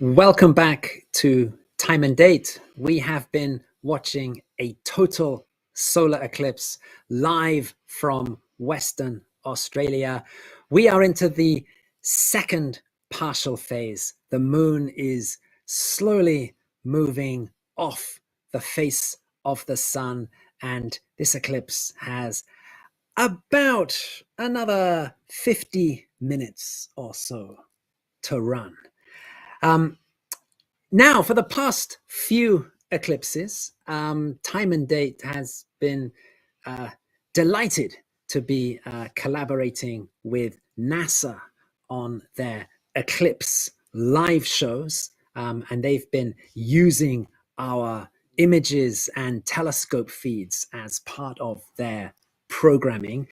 Welcome back to Time and Date. We have been watching a total solar eclipse live from Western Australia. We are into the second partial phase. The moon is slowly moving off the face of the sun, and this eclipse has about another 50 minutes or so to run. Now, for the past few eclipses, Time and Date has been delighted to be collaborating with NASA on their Eclipse live shows, and they've been using our images and telescope feeds as part of their programming.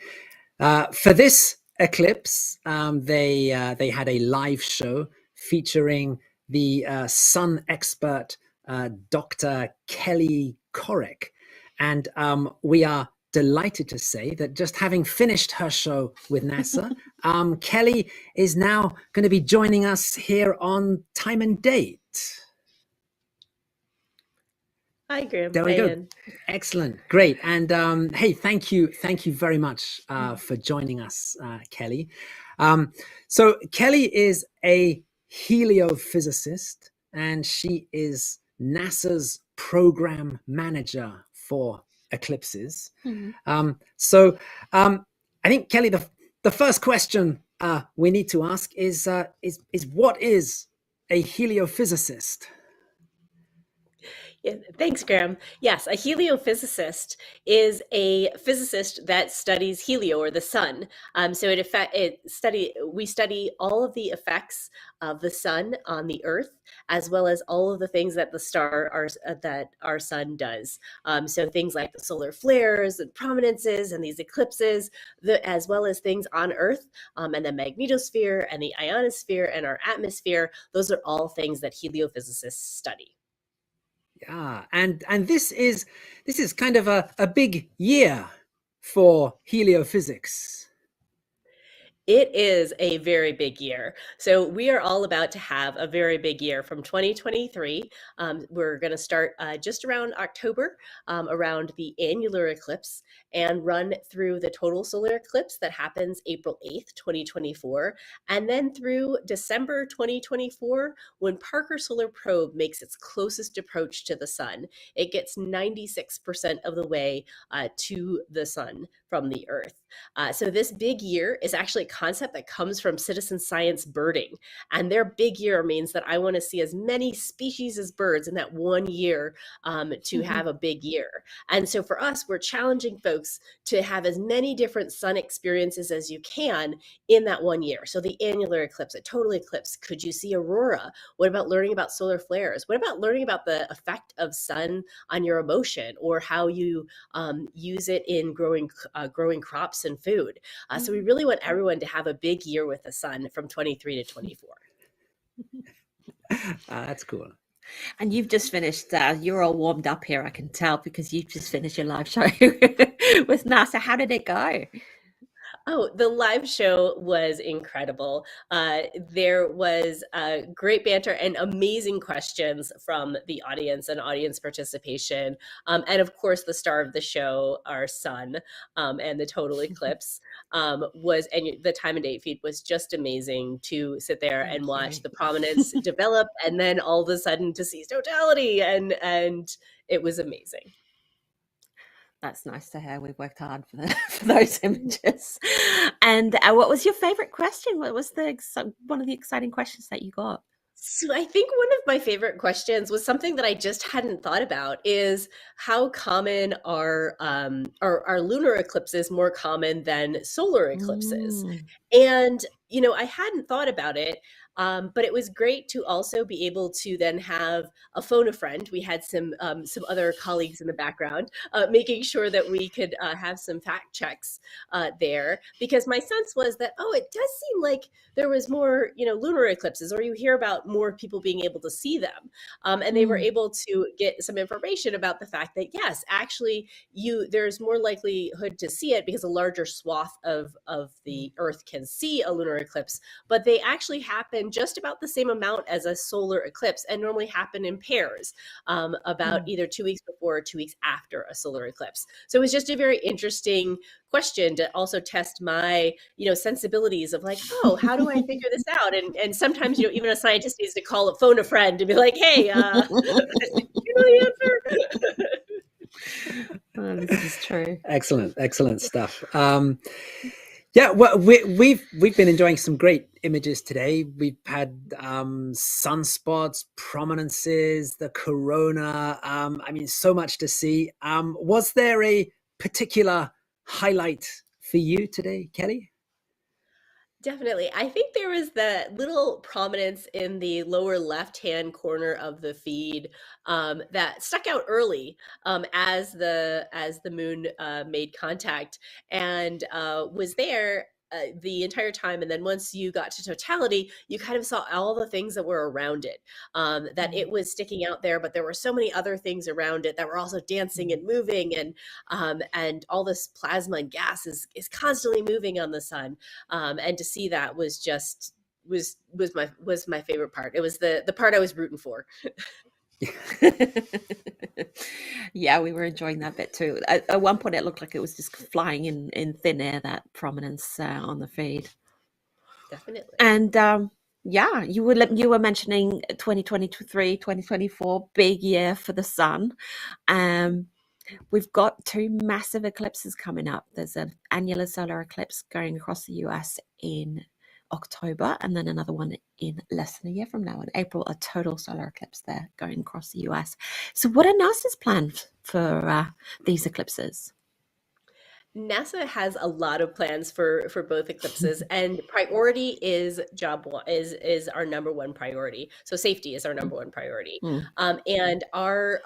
For this eclipse, they had a live show featuring the sun expert, Dr. Kelly Korek. And we are delighted to say that just having finished her show with NASA, Kelly is now going to be joining us here on Time and Date. Hi, Graham. There we go. Excellent. Great. And hey, thank you very much for joining us, Kelly. So Kelly is a heliophysicist, and she is NASA's program manager for eclipses. Mm-hmm. I think, Kelly, the first question we need to ask is what is a heliophysicist? Yeah, thanks, Graham. Yes, a heliophysicist is a physicist that studies helio, or the sun. We study all of the effects of the sun on the Earth, as well as all of the things that that our sun does. So things like the solar flares and prominences and these eclipses, as well as things on Earth, and the magnetosphere and the ionosphere and our atmosphere. Those are all things that heliophysicists study. Yeah, and this is kind of a big year for heliophysics. It is a very big year. So we are all about to have a very big year from 2023. We're going to start just around October, around the annular eclipse, and run through the total solar eclipse that happens April 8th, 2024, and then through December 2024, when Parker Solar Probe makes its closest approach to the sun. It gets 96% of the way to the sun from the Earth. So this big year is actually a concept that comes from citizen science birding. And their big year means that I want to see as many species as birds in that 1 year to have a big year. And so for us, we're challenging folks to have as many different sun experiences as you can in that 1 year. So the annular eclipse, a total eclipse, could you see aurora? What about learning about solar flares? What about learning about the effect of sun on your emotion, or how you use it in growing crops and food? So we really want everyone to have a big year with the sun from 23 to 24. That's cool. And you've just finished, you're all warmed up here, I can tell, because you've just finished your live show with NASA. How did it go? Oh, the live show was incredible. There was great banter and amazing questions from the audience and audience participation. And of course, the star of the show, our sun, and the total eclipse and the Time and Date feed was just amazing to sit there and watch the prominence develop, and then all of a sudden to see totality, and it was amazing. That's nice to hear. We've worked hard for those images. And what was your favorite question? What was one of the exciting questions that you got? So I think one of my favorite questions was something that I just hadn't thought about, is how common are lunar eclipses more common than solar eclipses? And, I hadn't thought about it. But it was great to also be able to then have a phone a friend. We had some other colleagues in the background making sure that we could have some fact checks there, because my sense was that, it does seem like there was more, lunar eclipses, or you hear about more people being able to see them. And they were able to get some information about the fact that, yes, actually there's more likelihood to see it because a larger swath of the Earth can can see a lunar eclipse, but they actually happen just about the same amount as a solar eclipse and normally happen in pairs, about either 2 weeks before or 2 weeks after a solar eclipse. So it was just a very interesting question to also test my, sensibilities of like, oh, how do I figure this out? And sometimes, even a scientist needs to phone a friend and be like, hey, you know the answer? Oh, this is true. Excellent stuff. Yeah, well, we've been enjoying some great images today. We've had sunspots, prominences, the corona. So much to see. Was there a particular highlight for you today, Kelly? Definitely. I think there was that little prominence in the lower left-hand corner of the feed that stuck out early as the moon made contact and was there the entire time. And then once you got to totality, you kind of saw all the things that were around it, that it was sticking out there, but there were so many other things around it that were also dancing and moving, and all this plasma and gas is constantly moving on the sun. And to see that was just was my favorite part. It was the part I was rooting for. Yeah, we were enjoying that bit too. At one point, it looked like it was just flying in thin air, that prominence on the feed. Definitely. And yeah, you were mentioning 2023, 2024, big year for the sun. We've got 2 massive eclipses coming up. There's an annular solar eclipse going across the US in October, and then another one in less than a year from now, in April, a total solar eclipse there going across the US. So what are NASA's plans for these eclipses? NASA has a lot of plans for both eclipses, and priority is job one is our number one priority. So safety is our number one priority, and our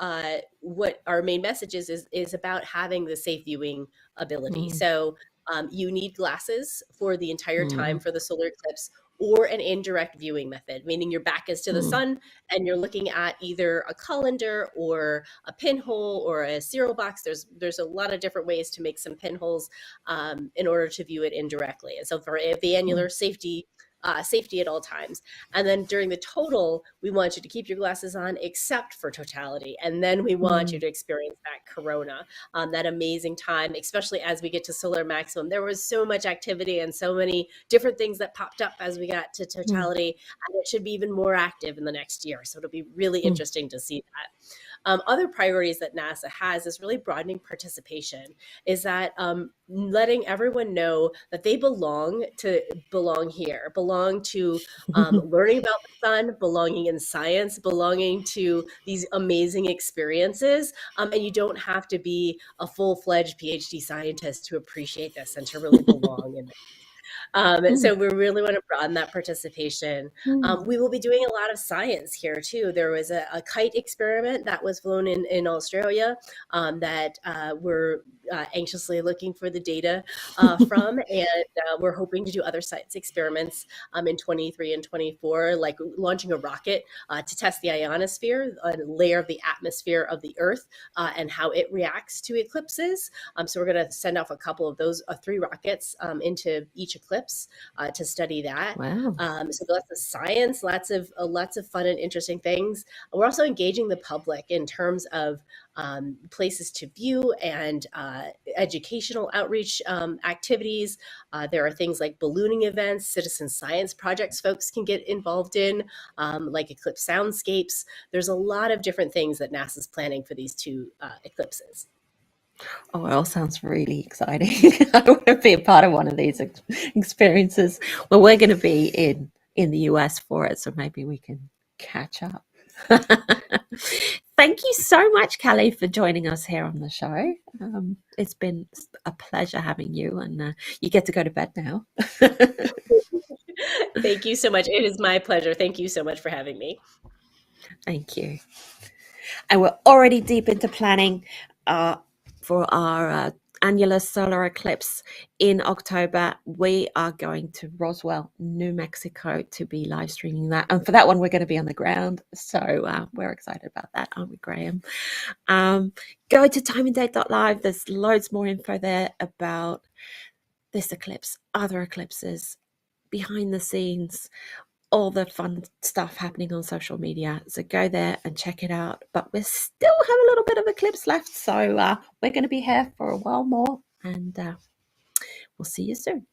what our main message is about having the safe viewing ability. So you need glasses for the entire time for the solar eclipse, or an indirect viewing method, meaning your back is to the sun and you're looking at either a colander or a pinhole or a serial box. There's a lot of different ways to make some pinholes in order to view it indirectly. And so for the annular safety at all times. And then during the total, we want you to keep your glasses on except for totality. And then we want you to experience that corona, that amazing time, especially as we get to solar maximum. There was so much activity and so many different things that popped up as we got to totality. And it should be even more active in the next year. So it'll be really interesting to see that. Other priorities that NASA has is really broadening participation, is that letting everyone know that they belong here, belong to learning about the sun, belonging in science, belonging to these amazing experiences. And you don't have to be a full-fledged PhD scientist to appreciate this and to really belong in it. So we really want to broaden that participation. We will be doing a lot of science here too. There was a kite experiment that was flown in Australia that we're anxiously looking for the data from, and we're hoping to do other science experiments in 23 and 24, like launching a rocket to test the ionosphere, a layer of the atmosphere of the Earth, and how it reacts to eclipses. So we're going to send off a couple of those 3 rockets into each eclipse to study that. Wow. So lots of science, lots of fun and interesting things. We're also engaging the public in terms of places to view and educational outreach activities. There are things like ballooning events, citizen science projects folks can get involved in, like eclipse soundscapes. There's a lot of different things that NASA's planning for these 2 eclipses. Oh, it all sounds really exciting. I want to be a part of one of these experiences. Well, we're going to be in the US for it, so maybe we can catch up. Thank you so much, Kelly, for joining us here on the show. It's been a pleasure having you, and you get to go to bed now. Thank you so much. It is my pleasure. Thank you so much for having me. Thank you. And we're already deep into planning for our annular solar eclipse in October. We are going to Roswell, New Mexico to be live streaming that. And for that one, we're going to be on the ground. So we're excited about that, aren't we, Graham? Go to timeanddate.live. There's loads more info there about this eclipse, other eclipses, behind the scenes, all the fun stuff happening on social media. So go there and check it out. But we still have a little bit of Eclipse left, so we're going to be here for a while more, and we'll see you soon.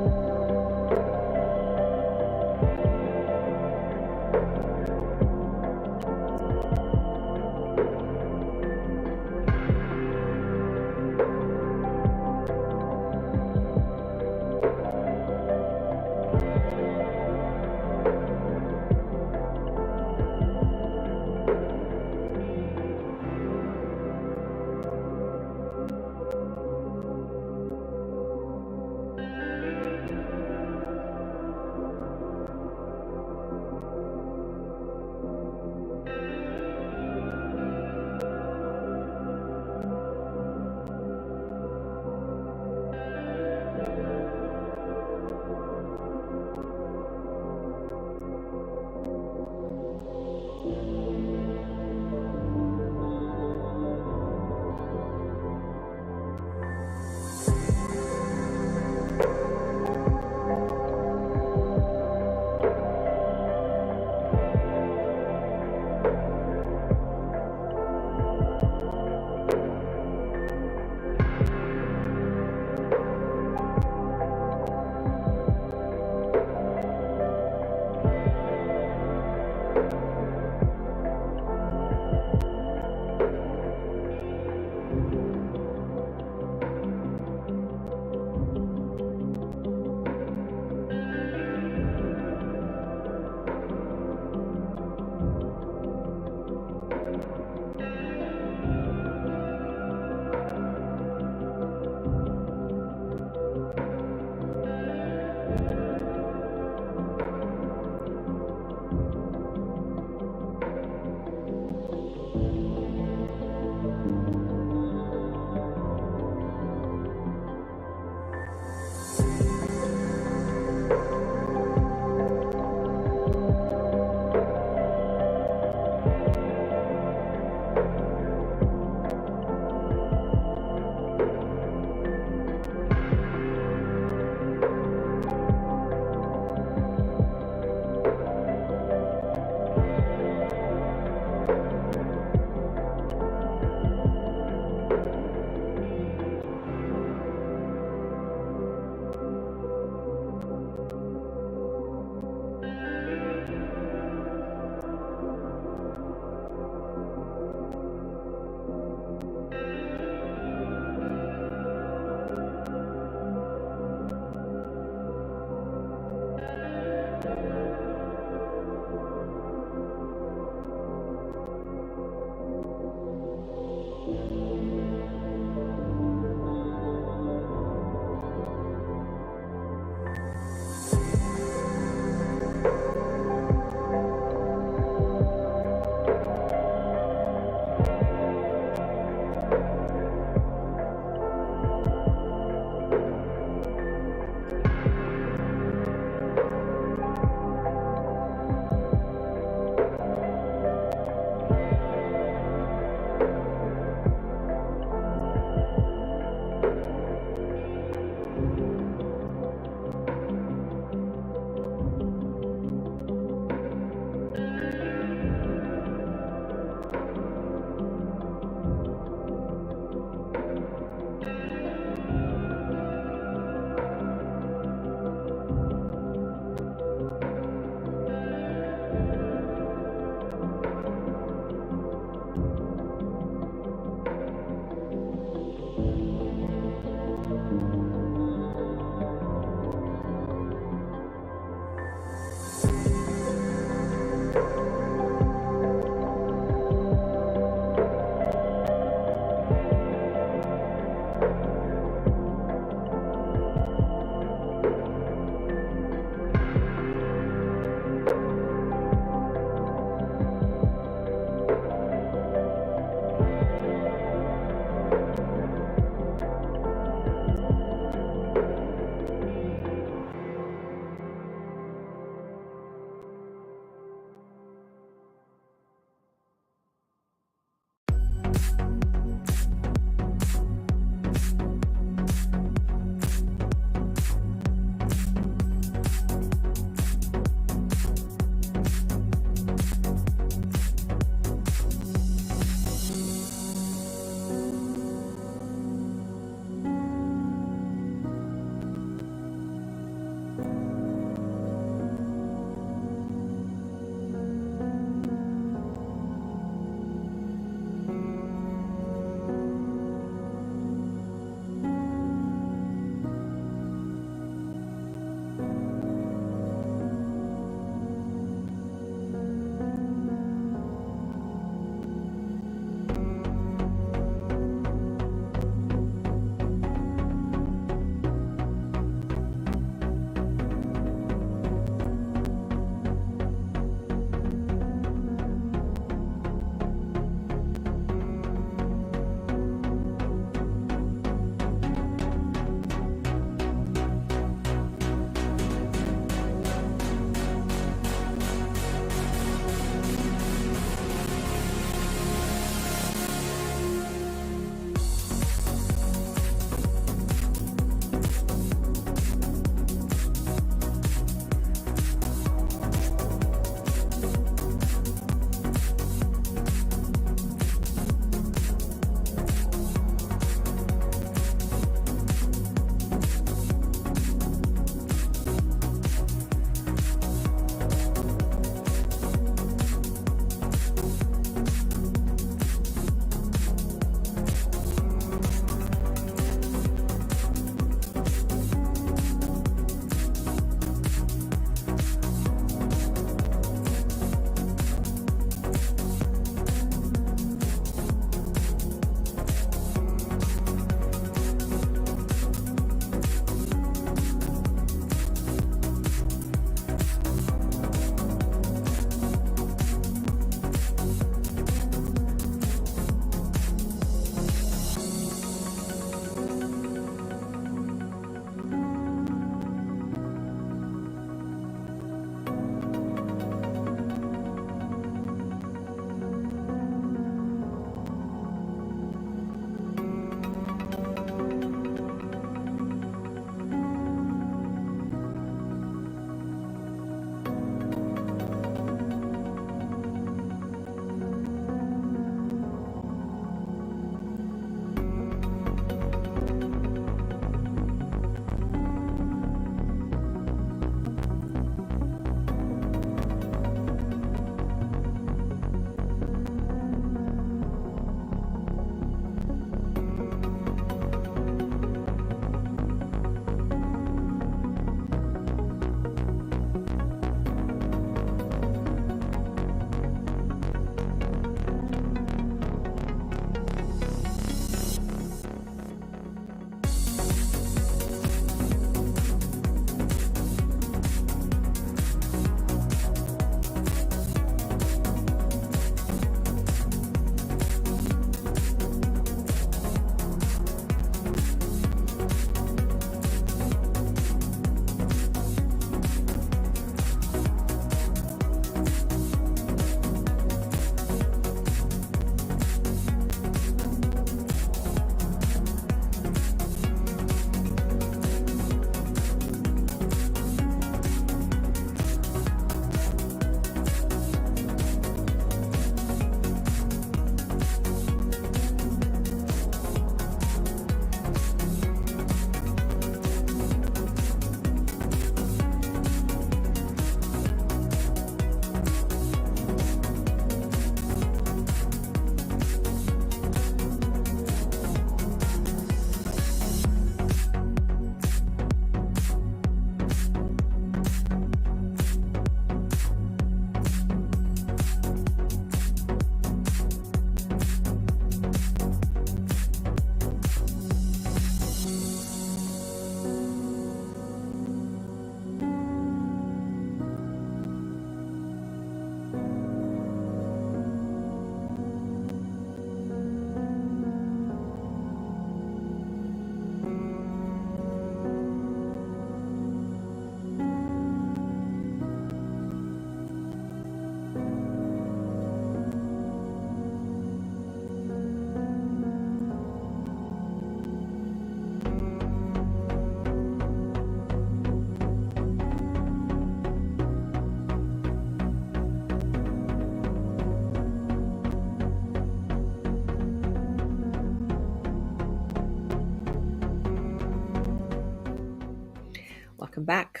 Welcome back.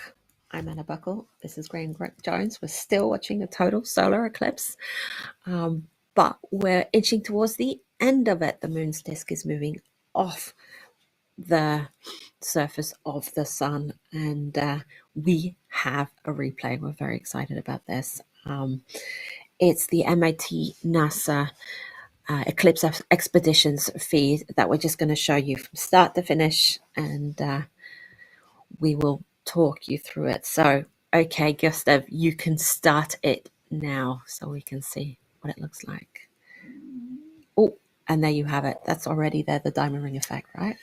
I'm Anna Buckle. This is Graham Jones. We're still watching a total solar eclipse, but we're inching towards the end of it. The moon's disk is moving off the surface of the sun, and we have a replay. We're very excited about this. It's the MIT NASA Eclipse Expeditions feed that we're just going to show you from start to finish, and we will talk you through it. So, okay, Gustav, you can start it now so we can see what it looks like. Oh, and there you have it. That's already there, the diamond ring effect, right?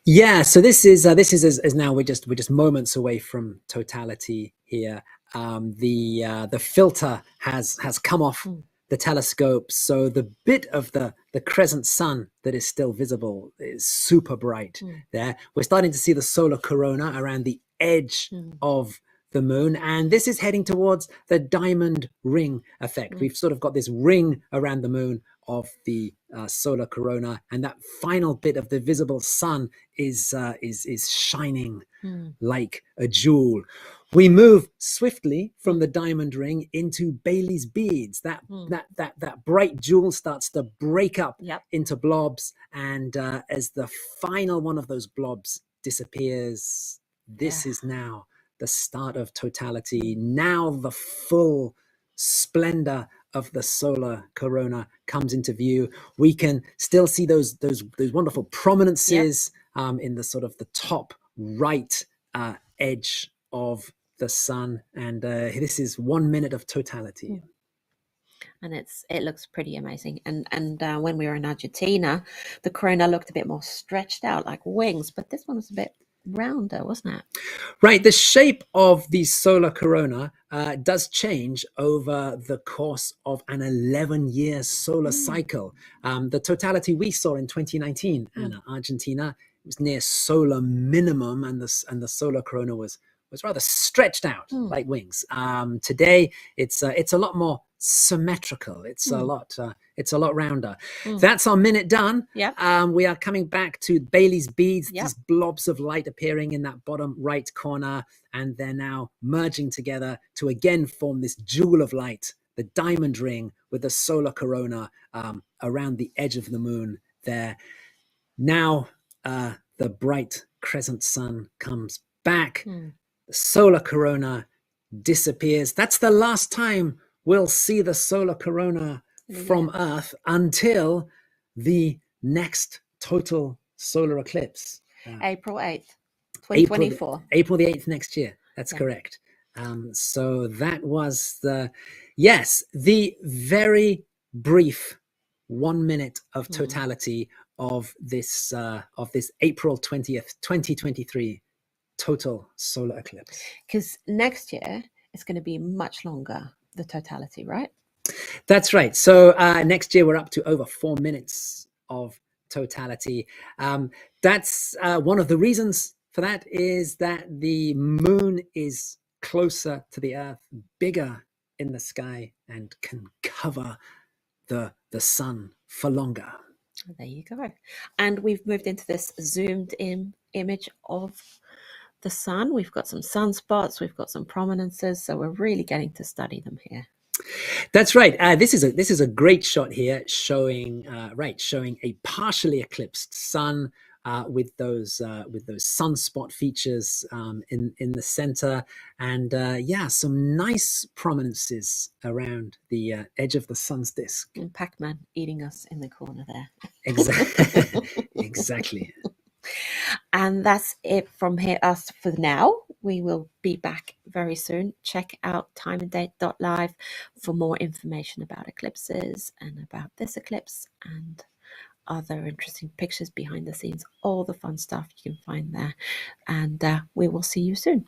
Yeah. So this is as now we're just moments away from totality here. The filter has come off the telescope, so the bit of the crescent sun that is still visible is super bright. There, we're starting to see the solar corona around the edge of the moon, and this is heading towards the diamond ring effect. We've sort of got this ring around the moon of the solar corona, and that final bit of the visible sun is shining like a jewel. We move swiftly from the diamond ring into Bailey's beads. That bright jewel starts to break up into blobs, and as the final one of those blobs disappears, this is now the start of totality. Now the full splendor of the solar corona comes into view. We can still see those wonderful prominences in the sort of the top right edge of the sun, and this is 1 minute of totality. And it looks pretty amazing. And when we were in Argentina, the corona looked a bit more stretched out like wings, but this one was a bit rounder, wasn't it? Right. The shape of the solar corona does change over the course of an 11-year solar cycle. The totality we saw in 2019 in Argentina, it was near solar minimum, and the solar corona was rather stretched out like wings. Today, it's a lot more symmetrical. It's a lot rounder. That's our minute done. We are coming back to Bailey's beads, these blobs of light appearing in that bottom right corner, and they're now merging together to again form this jewel of light, the diamond ring with the solar corona around the edge of the moon there. Now the bright crescent sun comes back. The solar corona disappears. That's the last time we'll see the solar corona from Earth until the next total solar eclipse. April 8th, 2024. April the 8th next year. That's correct. So that was the very brief 1 minute of totality of this April 20th, 2023 total solar eclipse. Because next year it's going to be much longer, the totality, right? That's right. So next year we're up to over 4 minutes of totality. That's one of the reasons for that is that the moon is closer to the Earth, bigger in the sky, and can cover the sun for longer. There you go. And we've moved into this zoomed in image of the sun. We've got some sunspots, we've got some prominences, so we're really getting to study them here. That's right. This is a great shot here, showing a partially eclipsed sun with those sunspot features in the center, and some nice prominences around the edge of the sun's disk. And Pac-Man eating us in the corner there. Exactly. And that's it from us for now. We will be back very soon. Check out timeanddate.live for more information about eclipses and about this eclipse and other interesting pictures behind the scenes, all the fun stuff you can find there. And we will see you soon.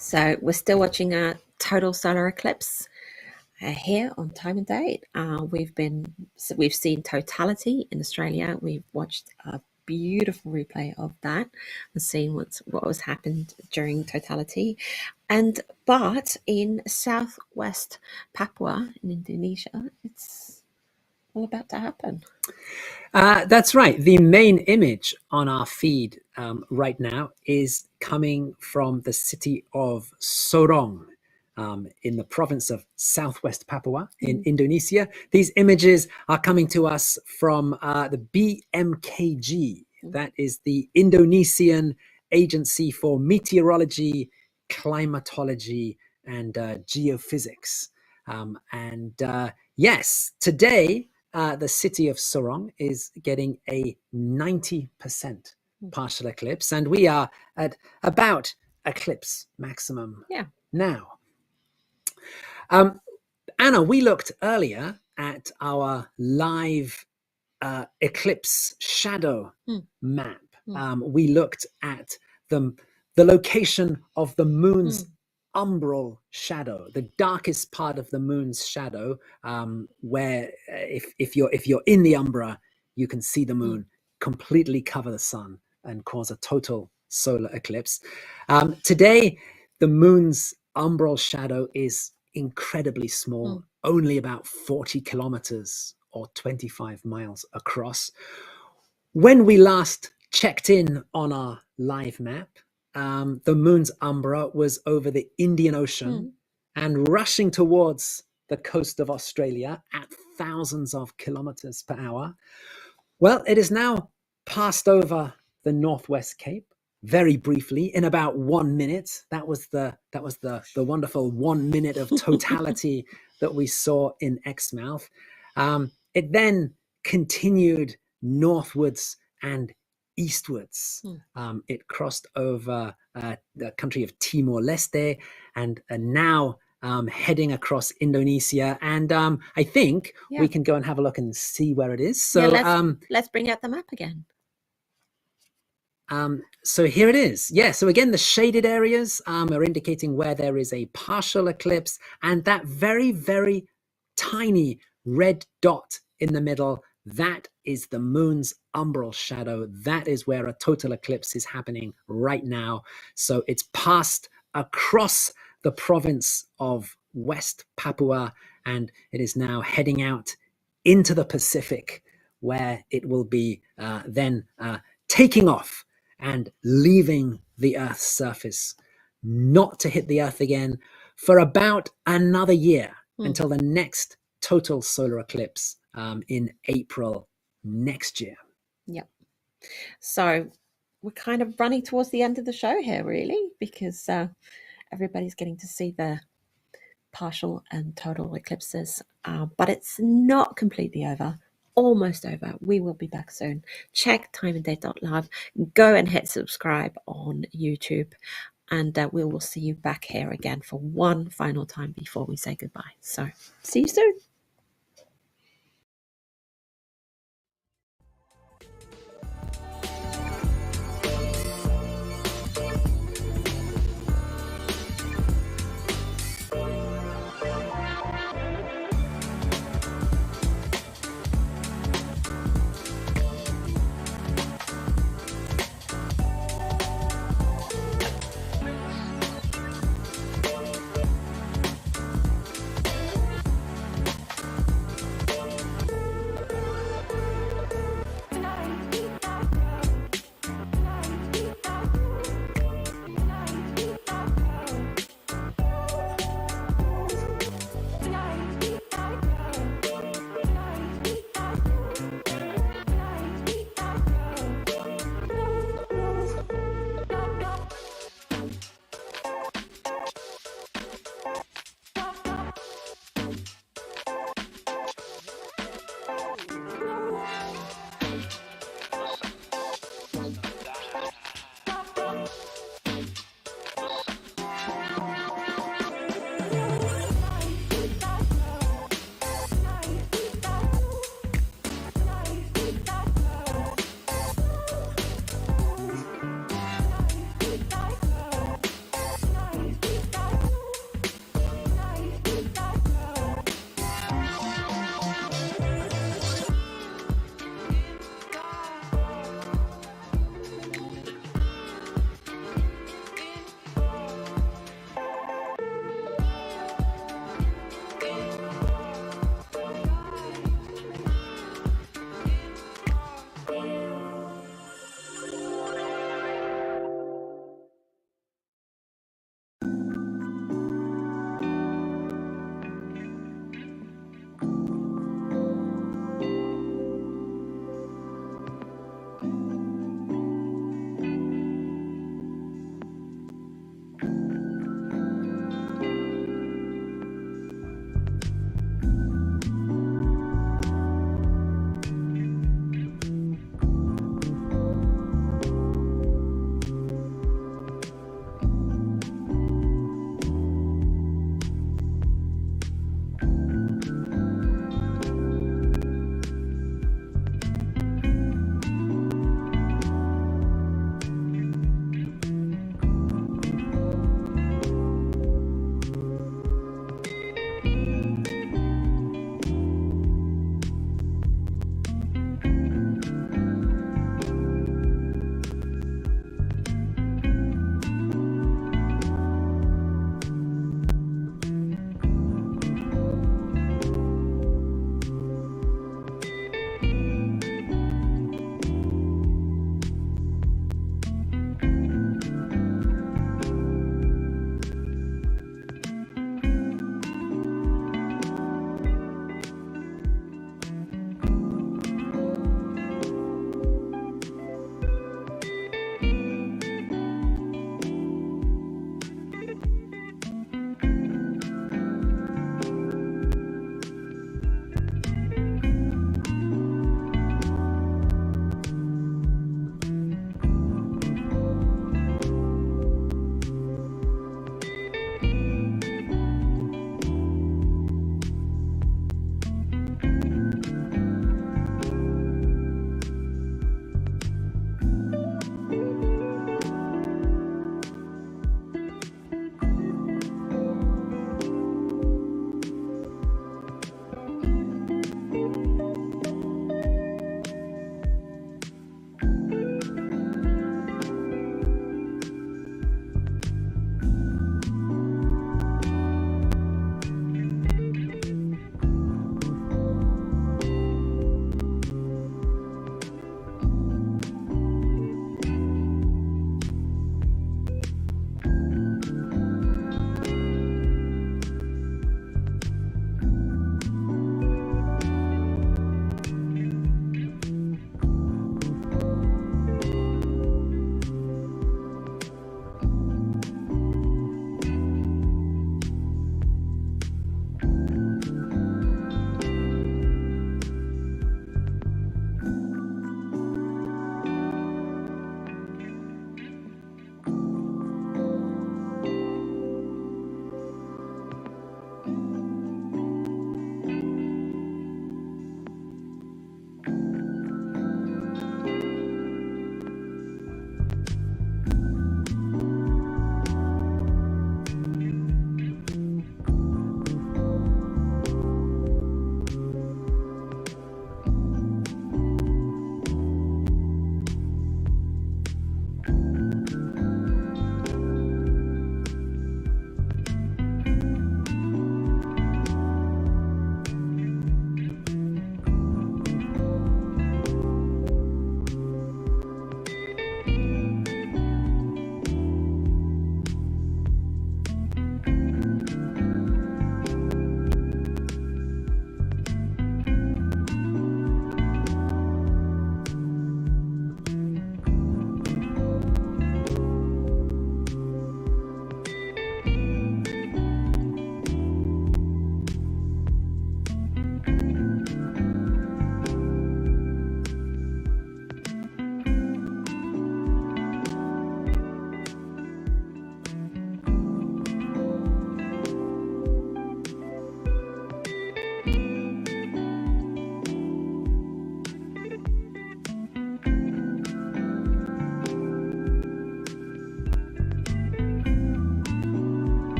So we're still watching a total solar eclipse here on Time and Date. We've seen totality in Australia. We've watched a beautiful replay of that and seen what was happened during totality. But in southwest Papua in Indonesia, it's all about to happen. That's right. The main image on our feed right now is coming from the city of Sorong in the province of southwest Papua in Indonesia. These images are coming to us from the BMKG. That is the Indonesian Agency for Meteorology, Climatology, and Geophysics. Yes, today, the city of Sorong is getting a 90% partial eclipse, and we are at about eclipse maximum now. Anna, we looked earlier at our live eclipse shadow map. We looked at the location of the moon's umbral shadow, the darkest part of the moon's shadow, where if you're in the umbra, you can see the moon completely cover the sun and cause a total solar eclipse. Today, the moon's umbral shadow is incredibly small, only about 40 kilometers or 25 miles across. When we last checked in on our live map, the moon's umbra was over the Indian Ocean and rushing towards the coast of Australia at thousands of kilometers per hour. Well, it is now passed over the Northwest Cape very briefly in about 1 minute. That was the wonderful 1 minute of totality that we saw in Exmouth. It then continued northwards and eastwards. It crossed over the country of Timor-Leste and now heading across Indonesia. And I think we can go and have a look and see where it is. So let's bring out the map again. So here it is. Yeah, so again, the shaded areas are indicating where there is a partial eclipse, and that very, very tiny red dot in the middle, that is the moon's umbral shadow. That is where a total eclipse is happening right now. So it's passed across the province of West Papua, and it is now heading out into the Pacific, where it will be then taking off and leaving the Earth's surface, not to hit the Earth again for about another year until the next total solar eclipse in April next year. Yep. So we're kind of running towards the end of the show here, really, because everybody's getting to see the partial and total eclipses, but it's not completely over. Almost over. We will be back soon. Check timeanddate.live. Go and hit subscribe on YouTube, and we will see you back here again for one final time before we say goodbye. So see you soon.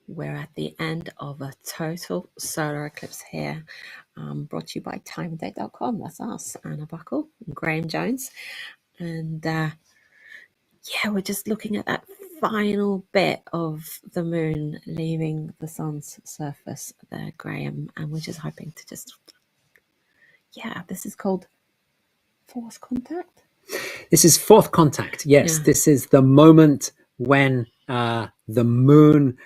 We're at the end of a total solar eclipse here, brought to you by Timeanddate.com. That's us, Anna Buckle and Graham Jones. And we're just looking at that final bit of the moon leaving the sun's surface there, Graham. And we're just hoping to this is called fourth contact. This is fourth contact. Yes, this is the moment when the moon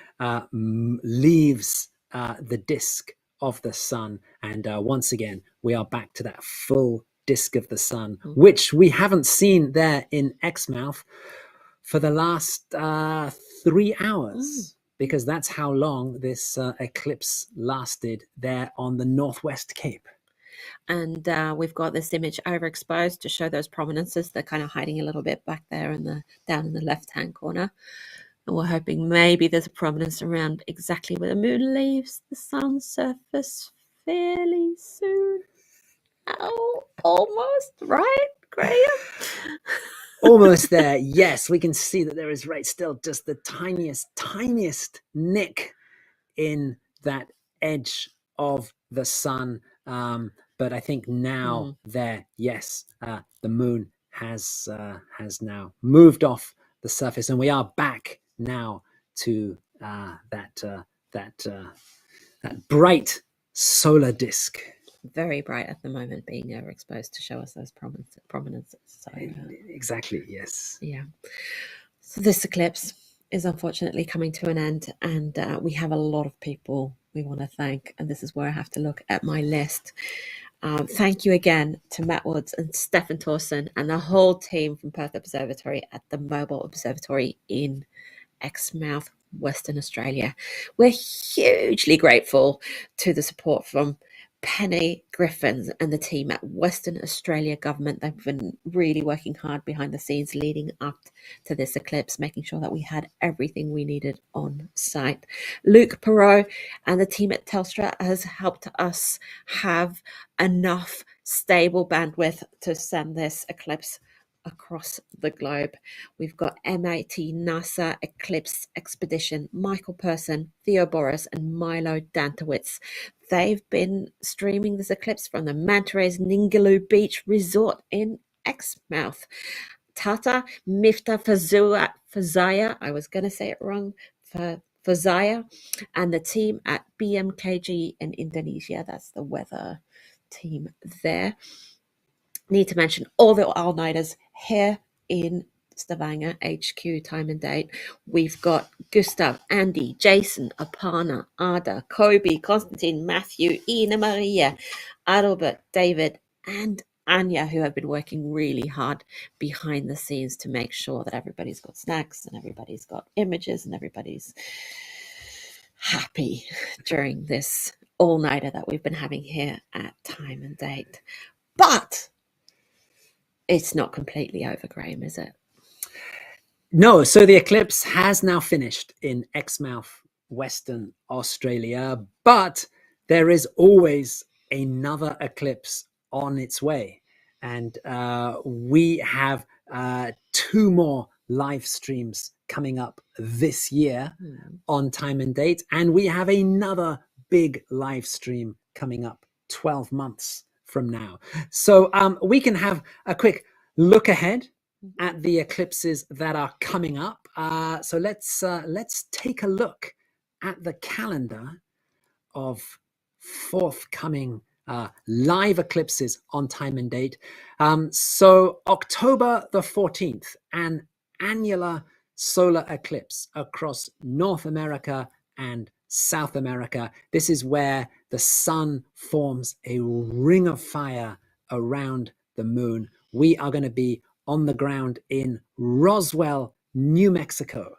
leaves the disk of the sun. And once again, we are back to that full disk of the sun, which we haven't seen there in Exmouth for the last 3 hours, because that's how long this eclipse lasted there on the Northwest Cape. And we've got this image overexposed to show those prominences. They're kind of hiding a little bit back there down in the left-hand corner. And we're hoping maybe there's a prominence around exactly where the moon leaves the sun's surface fairly soon. Oh, almost, right, Graham? Almost there. Yes, we can see that there is still just the tiniest nick in that edge of the sun. But I think now the moon has now moved off the surface, and we are back now to that bright solar disk. Very bright at the moment, being overexposed to show us those prominences. So, exactly, yes. Yeah. So this eclipse is unfortunately coming to an end, and we have a lot of people we want to thank, and this is where I have to look at my list. Thank you again to Matt Woods and Stefan Thorson and the whole team from Perth Observatory at the Mobile Observatory in Exmouth, Western Australia. We're hugely grateful to the support from Penny Griffin and the team at Western Australia Government. They've been really working hard behind the scenes leading up to this eclipse, making sure that we had everything we needed on site. Luke Perot and the team at Telstra has helped us have enough stable bandwidth to send this eclipse across the globe. We've got MIT NASA Eclipse Expedition, Michael Person, Theo Boris, and Milo Dantowitz. They've been streaming this eclipse from the Manta Rays Ningaloo Beach Resort in Exmouth. Tata Mifta Fazaya, I was going to say it wrong, Fazaya, and the team at BMKG in Indonesia. That's the weather team there. Need to mention all the all-nighters here in Stavanger, HQ Time and Date. We've got Gustav, Andy, Jason, Aparna, Ada, Kobe, Constantine, Matthew, Ina Maria, Adalbert, David, and Anya, who have been working really hard behind the scenes to make sure that everybody's got snacks and everybody's got images and everybody's happy during this all-nighter that we've been having here at Time and Date. But it's not completely over, Graham, is it? No, so the eclipse has now finished in Exmouth, Western Australia, but there is always another eclipse on its way. And we have 2 more live streams coming up this year on Time and Date, and we have another big live stream coming up 12 months from now. So we can have a quick look ahead at the eclipses that are coming up. So let's take a look at the calendar of forthcoming live eclipses on Time and Date. So October the 14th, an annular solar eclipse across North America and South America. This is where the sun forms a ring of fire around the moon. We are going to be on the ground in Roswell, New Mexico,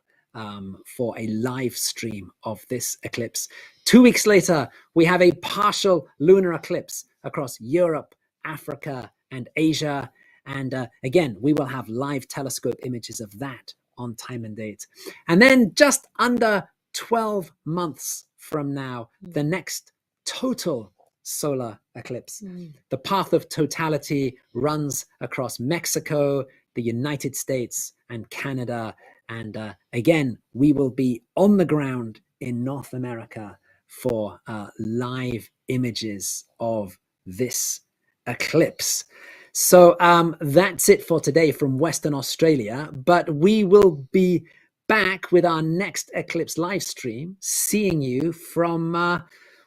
for a live stream of this eclipse. 2 weeks later, we have a partial lunar eclipse across Europe, Africa, and Asia. And again, we will have live telescope images of that on Time and Date. And then just under 12 months from now, the next total solar eclipse. The path of totality runs across Mexico, the United States, and Canada. And again, we will be on the ground in North America for live images of this eclipse. So that's it for today from Western Australia, but we will be back with our next eclipse live stream, seeing you from,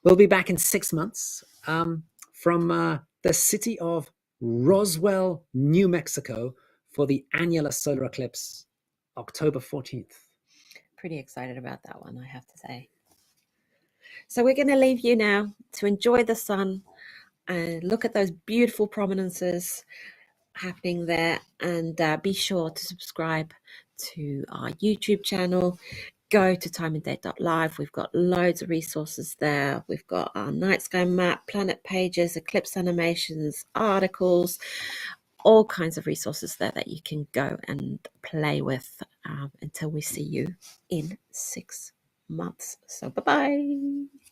we'll be back in 6 months from the city of Roswell, New Mexico, for the annular solar eclipse, October 14th. Pretty excited about that one, I have to say. So we're going to leave you now to enjoy the sun and look at those beautiful prominences happening there, and be sure to subscribe to our YouTube channel. Go to timeanddate.live. We've got loads of resources there. We've got our night sky map, planet pages, eclipse animations, articles, all kinds of resources there that you can go and play with until we see you in 6 months. So bye-bye.